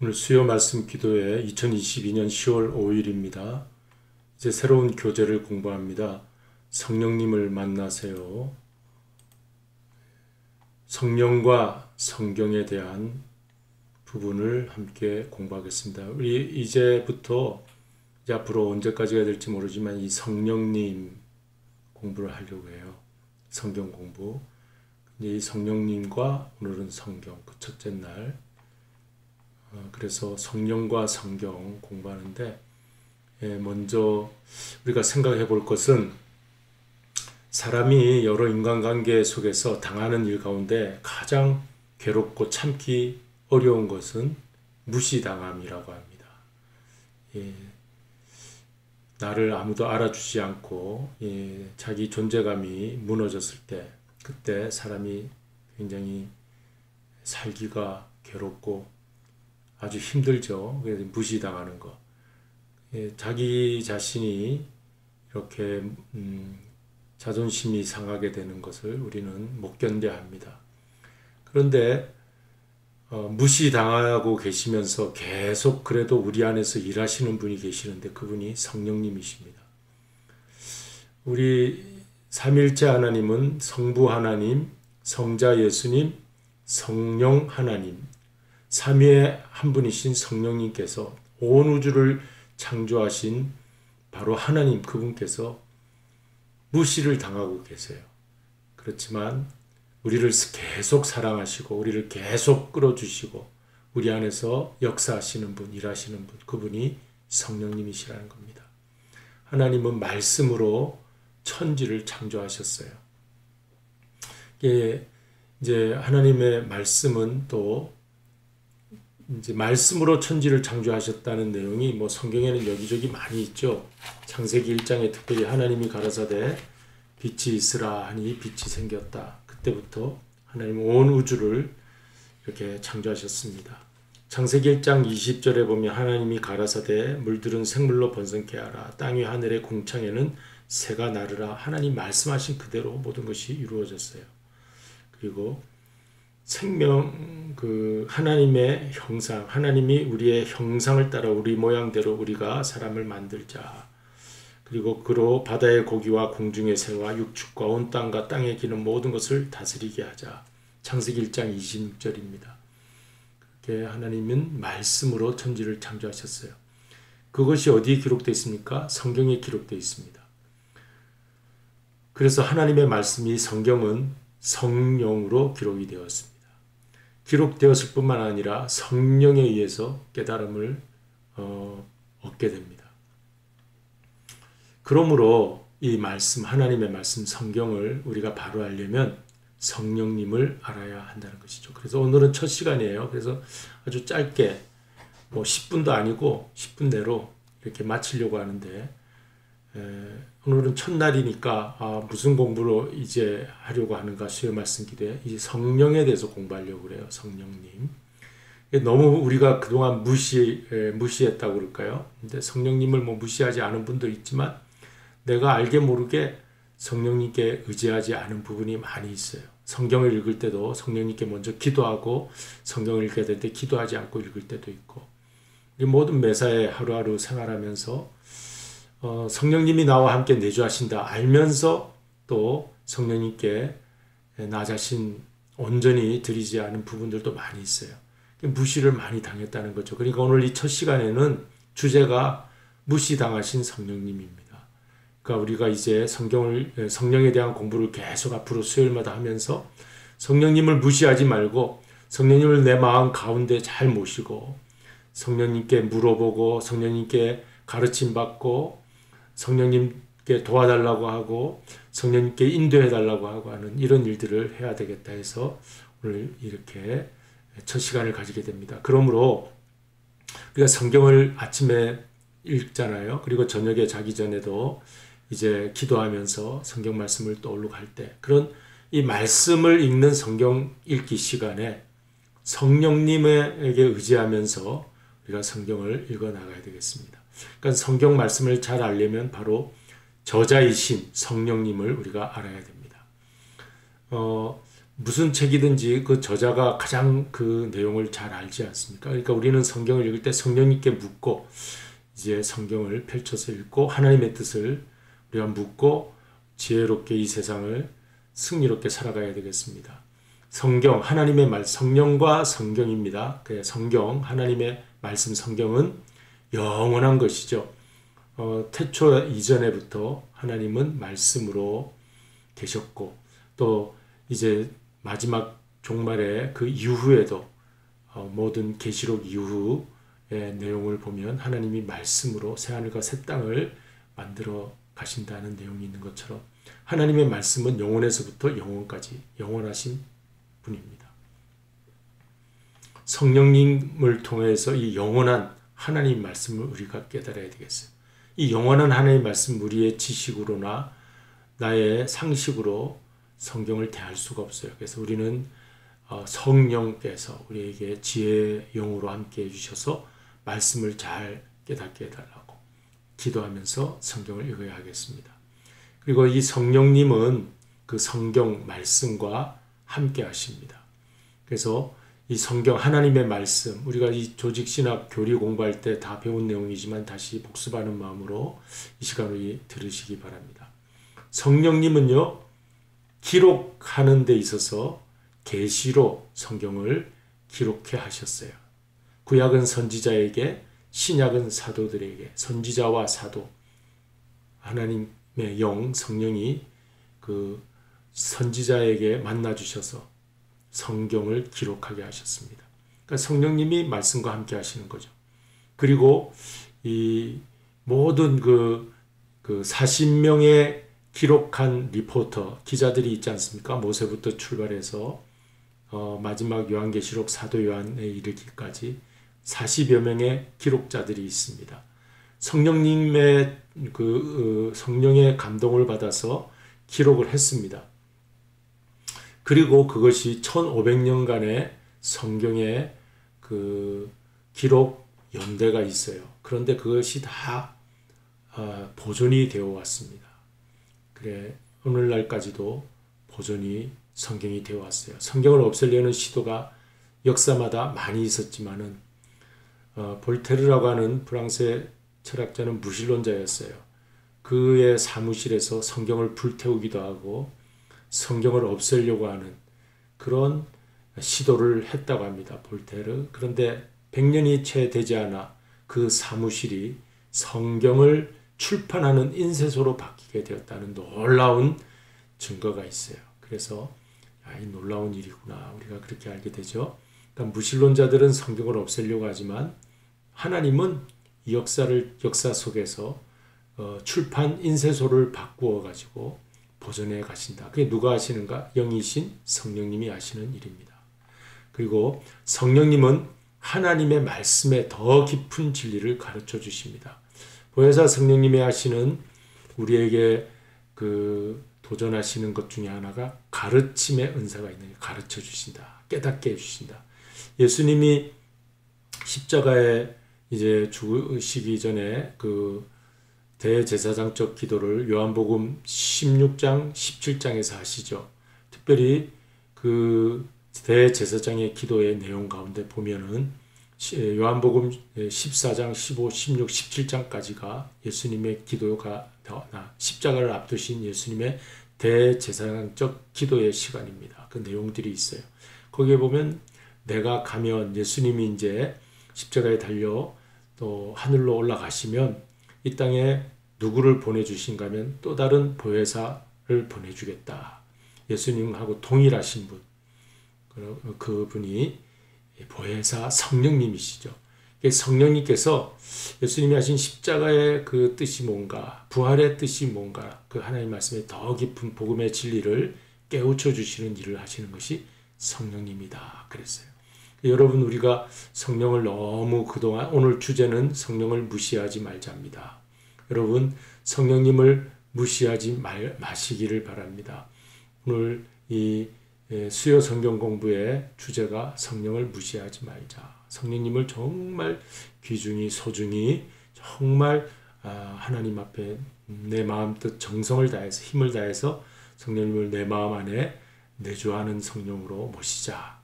오늘 수요 말씀 기도회 2022년 10월 5일입니다. 이제 새로운 교재를 공부합니다. 성령님을 만나세요. 성령과 성경에 대한 부분을 함께 공부하겠습니다. 우리 이제부터 이제 앞으로 언제까지가 될지 모르지만 이 성령님 공부를 하려고 해요. 성경 공부. 이 성령님과 오늘은 성경, 그 첫째 날. 그래서 성령과 성경 공부하는데 먼저 우리가 생각해 볼 것은 사람이 여러 인간관계 속에서 당하는 일 가운데 가장 괴롭고 참기 어려운 것은 무시당함이라고 합니다. 나를 아무도 알아주지 않고 자기 존재감이 무너졌을 때 그때 사람이 굉장히 살기가 괴롭고 아주 힘들죠. 그래서 무시당하는 거. 자기 자신이 이렇게 자존심이 상하게 되는 것을 우리는 못 견뎌야 합니다. 그런데 무시당하고 계시면서 계속 그래도 우리 안에서 일하시는 분이 계시는데 그분이 성령님이십니다. 우리 삼일체 하나님은 성부 하나님, 성자 예수님, 성령 하나님, 삼위의 한 분이신 성령님께서 온 우주를 창조하신 바로 하나님 그분께서 무시를 당하고 계세요. 그렇지만 우리를 계속 사랑하시고 우리를 계속 끌어주시고 우리 안에서 역사하시는 분, 일하시는 분, 그분이 성령님이시라는 겁니다. 하나님은 말씀으로 천지를 창조하셨어요. 이제 하나님의 말씀은 또 이제 말씀으로 천지를 창조하셨다는 내용이 성경에는 여기저기 많이 있죠. 창세기 1장에 특별히 하나님이 가라사대 빛이 있으라 하니 빛이 생겼다. 그때부터 하나님은 온 우주를 이렇게 창조하셨습니다. 창세기 1장 20절에 보면 하나님이 가라사대 물들은 생물로 번성케 하라. 땅 위 하늘의 궁창에는 새가 나르라. 하나님 말씀하신 그대로 모든 것이 이루어졌어요. 그리고 생명, 하나님의 형상, 하나님이 우리의 형상을 따라 우리 모양대로 우리가 사람을 만들자. 그리고 그로 바다의 고기와 공중의 새와 육축과 온 땅과 땅에 기는 모든 것을 다스리게 하자. 창세기 1장 26절입니다. 그렇게 하나님은 말씀으로 천지를 창조하셨어요. 그것이 어디에 기록되어 있습니까? 성경에 기록되어 있습니다. 그래서 하나님의 말씀이 성경은 성령으로 기록이 되었습니다. 기록되었을 뿐만 아니라 성령에 의해서 깨달음을 얻게 됩니다. 그러므로 이 말씀, 하나님의 말씀, 성경을 우리가 바로 알려면 성령님을 알아야 한다는 것이죠. 그래서 오늘은 첫 시간이에요. 그래서 아주 짧게 10분도 아니고 10분 내로 이렇게 마치려고 하는데 오늘은 첫날이니까 무슨 공부로 이제 하려고 하는가 수요 말씀 기도에 이 성령에 대해서 공부하려고 그래요. 성령님. 너무 우리가 그동안 무시했다고 그럴까요? 근데 성령님을 무시하지 않은 분도 있지만 내가 알게 모르게 성령님께 의지하지 않은 부분이 많이 있어요. 성경을 읽을 때도 성령님께 먼저 기도하고 성경을 읽게 될 때 기도하지 않고 읽을 때도 있고 우리 모든 매사에 하루하루 생활하면서 성령님이 나와 함께 내주하신다 알면서 또 성령님께 나 자신 온전히 드리지 않은 부분들도 많이 있어요. 무시를 많이 당했다는 거죠. 그러니까 오늘 이 첫 시간에는 주제가 무시당하신 성령님입니다. 그러니까 우리가 이제 성령에 대한 공부를 계속 앞으로 수요일마다 하면서 성령님을 무시하지 말고 성령님을 내 마음 가운데 잘 모시고 성령님께 물어보고 성령님께 가르침 받고 성령님께 도와달라고 하고 성령님께 인도해달라고 하고 하는 이런 일들을 해야 되겠다 해서 오늘 이렇게 첫 시간을 가지게 됩니다. 그러므로 우리가 성경을 아침에 읽잖아요. 그리고 저녁에 자기 전에도 이제 기도하면서 성경 말씀을 떠올리고 할 때 그런 이 말씀을 읽는 성경 읽기 시간에 성령님에게 의지하면서 우리가 성경을 읽어 나가야 되겠습니다. 그러니까 성경 말씀을 잘 알려면 바로 저자이신 성령님을 우리가 알아야 됩니다. 무슨 책이든지 그 저자가 가장 그 내용을 잘 알지 않습니까? 그러니까 우리는 성경을 읽을 때 성령님께 묻고 이제 성경을 펼쳐서 읽고 하나님의 뜻을 우리가 묻고 지혜롭게 이 세상을 승리롭게 살아가야 되겠습니다. 성경, 하나님의 말, 성령과 성경입니다. 그 성경, 하나님의 말씀 성경은 영원한 것이죠. 태초 이전에부터 하나님은 말씀으로 계셨고 또 이제 마지막 종말의 그 이후에도 모든 계시록 이후의 내용을 보면 하나님이 말씀으로 새하늘과 새 땅을 만들어 가신다는 내용이 있는 것처럼 하나님의 말씀은 영원에서부터 영원까지 영원하신 분입니다. 성령님을 통해서 이 영원한 하나님 말씀을 우리가 깨달아야 되겠어요. 이 영원한 하나님 말씀 우리의 지식으로나 나의 상식으로 성경을 대할 수가 없어요. 그래서 우리는 성령께서 우리에게 지혜의 영으로 함께 해주셔서 말씀을 잘 깨닫게 해달라고 기도하면서 성경을 읽어야 하겠습니다. 그리고 이 성령님은 그 성경 말씀과 함께 하십니다. 그래서 이 성경 하나님의 말씀 우리가 이 조직신학 교리 공부할 때 다 배운 내용이지만 다시 복습하는 마음으로 이 시간을 들으시기 바랍니다. 성령님은요 기록하는 데 있어서 계시로 성경을 기록해 하셨어요. 구약은 선지자에게 신약은 사도들에게 선지자와 사도 하나님의 영 성령이 그 선지자에게 만나 주셔서 성경을 기록하게 하셨습니다. 그러니까 성령님이 말씀과 함께 하시는 거죠. 그리고 이 모든 그 40명의 기록한 리포터, 기자들이 있지 않습니까? 모세부터 출발해서 마지막 요한계시록 사도 요한에 이르기까지 40여 명의 기록자들이 있습니다. 성령님의 성령의 감동을 받아서 기록을 했습니다. 그리고 그것이 1500년간의 성경의 그 기록 연대가 있어요. 그런데 그것이 다 보존이 되어 왔습니다. 그래 오늘날까지도 보존이 성경이 되어 왔어요. 성경을 없애려는 시도가 역사마다 많이 있었지만은 볼테르라고 하는 프랑스의 철학자는 무신론자였어요. 그의 사무실에서 성경을 불태우기도 하고 성경을 없애려고 하는 그런 시도를 했다고 합니다. 볼테르. 그런데 100년이 채 되지 않아 그 사무실이 성경을 출판하는 인쇄소로 바뀌게 되었다는 놀라운 증거가 있어요. 그래서 이 놀라운 일이구나 우리가 그렇게 알게 되죠. 그러니까 무신론자들은 성경을 없애려고 하지만 하나님은 이 역사 속에서 출판 인쇄소를 바꾸어 가지고 보존해 가신다. 그게 누가 하시는가? 영이신 성령님이 하시는 일입니다. 그리고 성령님은 하나님의 말씀에 더 깊은 진리를 가르쳐 주십니다. 보혜사 성령님이 하시는 우리에게 도전하시는 것 중에 하나가 가르침의 은사가 있는 가르쳐 주신다. 깨닫게 해 주신다. 예수님이 십자가에 이제 죽으시기 전에 대제사장적 기도를 요한복음 16장, 17장에서 하시죠. 특별히 대제사장의 기도의 내용 가운데 보면은 요한복음 14장, 15, 16, 17장까지가 예수님의 기도가 십자가를 앞두신 예수님의 대제사장적 기도의 시간입니다. 그 내용들이 있어요. 거기에 보면 내가 가면 예수님이 이제 십자가에 달려 또 하늘로 올라가시면 이 땅에 누구를 보내주신가 하면 또 다른 보혜사를 보내주겠다. 예수님하고 동일하신 분. 그분이 보혜사 성령님이시죠. 성령님께서 예수님이 하신 십자가의 그 뜻이 뭔가, 부활의 뜻이 뭔가, 그 하나님 말씀에 더 깊은 복음의 진리를 깨우쳐 주시는 일을 하시는 것이 성령님이다. 그랬어요. 여러분 우리가 성령을 너무 그동안 오늘 주제는 성령을 무시하지 말자입니다. 여러분 성령님을 무시하지 마시기를 바랍니다. 오늘 이 수요 성경 공부의 주제가 성령을 무시하지 말자. 성령님을 정말 귀중히 소중히 정말 하나님 앞에 내 마음 뜻 정성을 다해서 힘을 다해서 성령님을 내 마음 안에 내주하는 성령으로 모시자.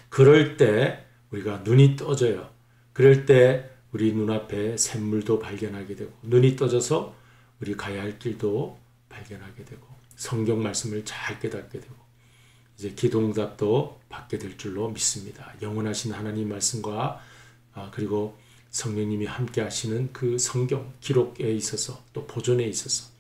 그럴 때 우리가 눈이 떠져요. 그럴 때 우리 눈앞에 샘물도 발견하게 되고, 눈이 떠져서 우리 가야 할 길도 발견하게 되고, 성경 말씀을 잘 깨닫게 되고, 이제 기도응답도 받게 될 줄로 믿습니다. 영원하신 하나님 말씀과 그리고 성령님이 함께 하시는 그 성경 기록에 있어서, 또 보존에 있어서,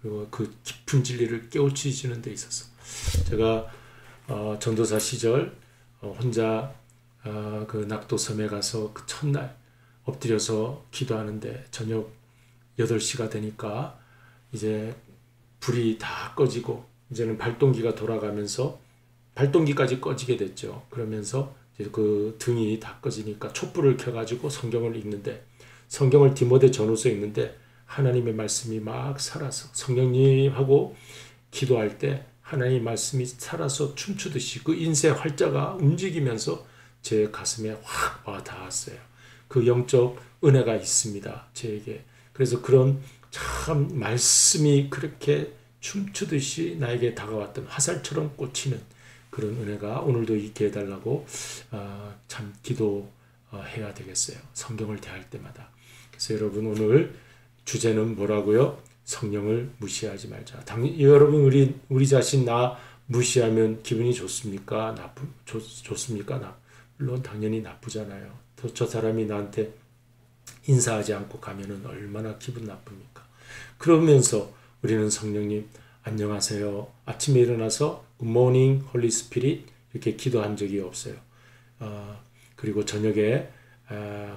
그리고 그 깊은 진리를 깨우치시는 데 있어서, 제가 전도사 시절 혼자 그 낙도섬에 가서 그 첫날 엎드려서 기도하는데, 저녁 8시가 되니까 이제 불이 다 꺼지고 이제는 발동기가 돌아가면서 발동기까지 꺼지게 됐죠. 그러면서 이제 그 등이 다 꺼지니까 촛불을 켜가지고 성경을 읽는데, 성경을 디모데 전후서 읽는데 하나님의 말씀이 막 살아서, 성령님하고 기도할 때 하나님의 말씀이 살아서 춤추듯이 그 인쇄 활자가 움직이면서 제 가슴에 확 와 닿았어요. 그 영적 은혜가 있습니다, 저에게. 그래서 그런 참 말씀이 그렇게 춤추듯이 나에게 다가왔던 화살처럼 꽂히는 그런 은혜가 오늘도 있게 해달라고 참 기도해야 되겠어요. 성경을 대할 때마다. 그래서 여러분, 오늘 주제는 뭐라고요? 성령을 무시하지 말자. 여러분, 우리 자신 나 무시하면 기분이 좋습니까? 좋습니까? 물론 당연히 나쁘잖아요. 저 사람이 나한테 인사하지 않고 가면은 얼마나 기분 나쁩니까? 그러면서 우리는 성령님 안녕하세요, 아침에 일어나서 Good morning, Holy Spirit 이렇게 기도한 적이 없어요. 그리고 저녁에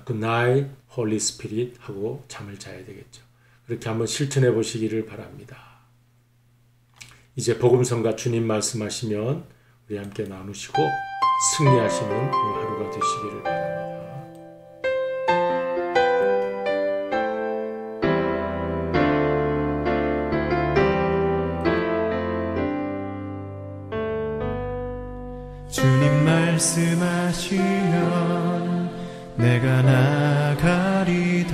Good night, Holy Spirit 하고 잠을 자야 되겠죠. 그렇게 한번 실천해 보시기를 바랍니다. 이제 복음성가 주님 말씀하시면 우리 함께 나누시고 승리하시는 오늘 하루가 되시기를 바랍니다. 주님 말씀하시면 내가 나가리다.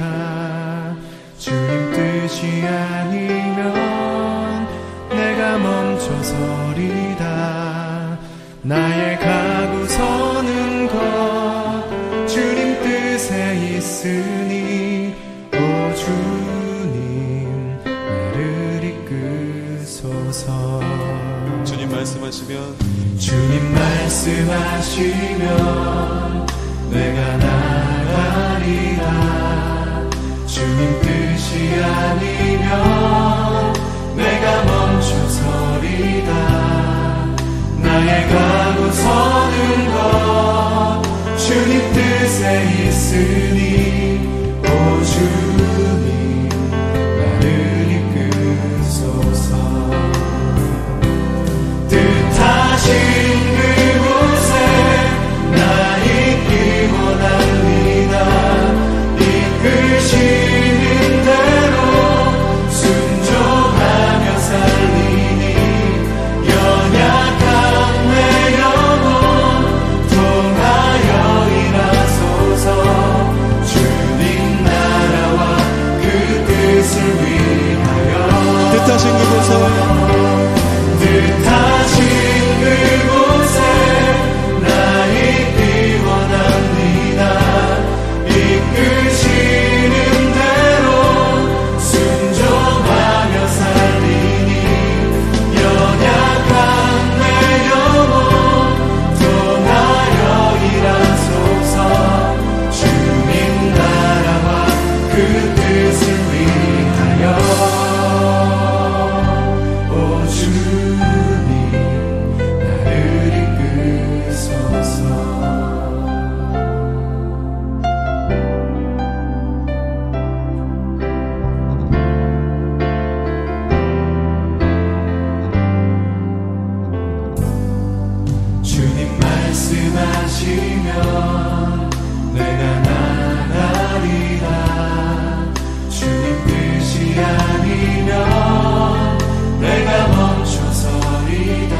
주님 뜻이 아니면 내가 멈춰서리다. 나의 가고 서는 것 주님 뜻에 있으니 오 주님 나를 이끄소서. 주님 말씀하시면 내가 나가리다. 주님 뜻이 아니면 내가 멈춰서리다. 나의 가고 서는 것 주님 뜻에 있으니 오 주님 나를 이끄소서. 뜻하신 그곳에 나 있기 원합니다. 이끄시는 대로 순종하며 살리니 연약한 내 영혼 통하여 일하소서. 주님 나라와 그 뜻을 위하여 뜻하신 그곳에 나 있기 원합니다. 이끄시는 대로 순종하며 살리니 연약한 내 영혼 통하여 일하소서. 주님 나라와 그 뜻을 위하여 오 주님 나를 이끄소서. 주님 말씀하시면 내가 나가리다. 주님 뜻이 아니면 내가 멈춰서리다.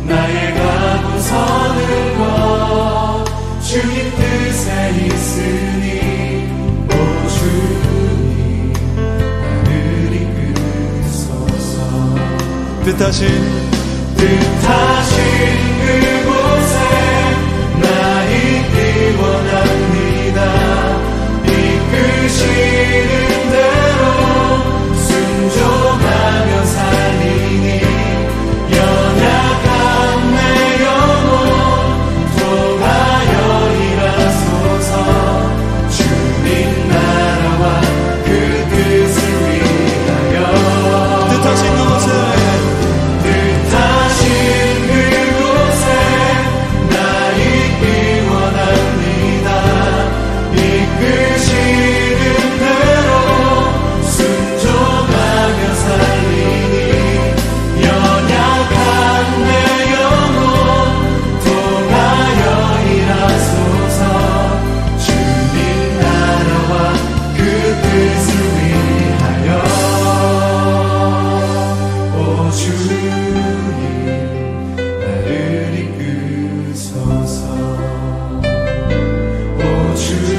나의 가고 서는 것 주님 뜻에 있으니 오 주님 나를 이끄소서. 뜻하신 뜻하신 그곳에 나 있기 원합니다. 이끄시는 대로 순종하며 살리니 연약한 내 영혼 통하여 일하소서. 주님 나라와 그 뜻을 위하여 뜻하신 그곳에 나 있기 원합니다. 이끄시는 대로 순종하며 살리니 연약한 내 영혼 통하여 일하소서. 주님 나라와 그 뜻을 위하여 오 주님 나를 이끄소서. 오 주님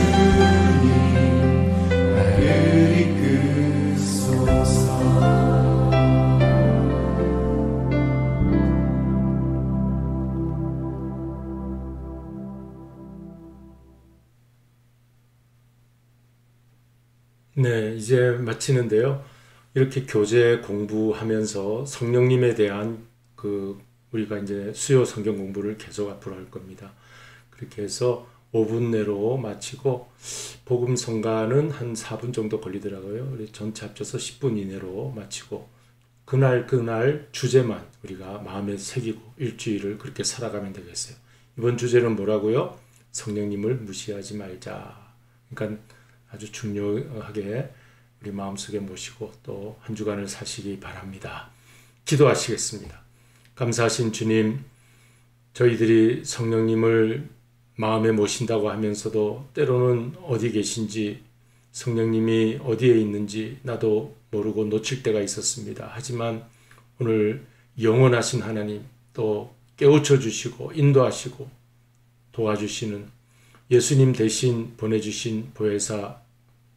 나를 이끄소서. 네, 이제 마치는데요. 이렇게 교재 공부하면서 성령님에 대한 우리가 이제 수요 성경 공부를 계속 앞으로 할 겁니다. 그렇게 해서 5분 내로 마치고 복음 성가는 한 4분 정도 걸리더라고요. 전체 합쳐서 10분 이내로 마치고 그날 주제만 우리가 마음에 새기고 일주일을 그렇게 살아가면 되겠어요. 이번 주제는 뭐라고요? 성령님을 무시하지 말자. 그러니까 아주 중요하게 우리 마음속에 모시고 또 한 주간을 사시기 바랍니다. 기도하시겠습니다. 감사하신 주님, 저희들이 성령님을 마음에 모신다고 하면서도 때로는 어디 계신지, 성령님이 어디에 있는지 나도 모르고 놓칠 때가 있었습니다. 하지만 오늘 영원하신 하나님, 또 깨우쳐 주시고 인도하시고 도와주시는 예수님 대신 보내주신 보혜사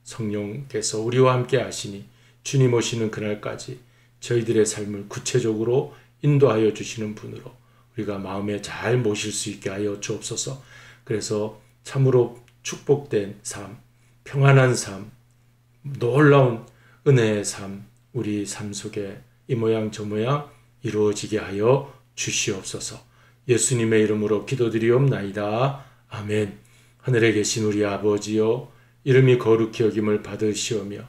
성령께서 우리와 함께 하시니 주님 오시는 그날까지 저희들의 삶을 구체적으로 인도하여 주시는 분으로 우리가 마음에 잘 모실 수 있게 하여 주옵소서. 그래서 참으로 축복된 삶, 평안한 삶, 놀라운 은혜의 삶, 우리 삶 속에 이 모양 저 모양 이루어지게 하여 주시옵소서. 예수님의 이름으로 기도드리옵나이다. 아멘. 하늘에 계신 우리 아버지여, 이름이 거룩히 여김을 받으시오며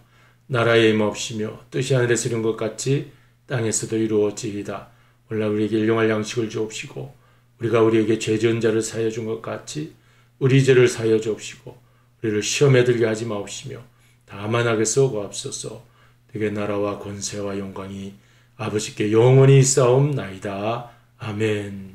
나라의 임옵시며 뜻이 하늘에서 이룬 것 같이 땅에서도 이루어지이다. 오늘날 우리에게 일용할 양식을 주옵시고 우리가 우리에게 죄 지은 자를 사하여 준 것 같이 우리 죄를 사하여 주옵시고 우리를 시험에 들게 하지 마옵시며 다만 악에 쏘고옵소서. 되게 나라와 권세와 영광이 아버지께 영원히 있사옵나이다. 아멘.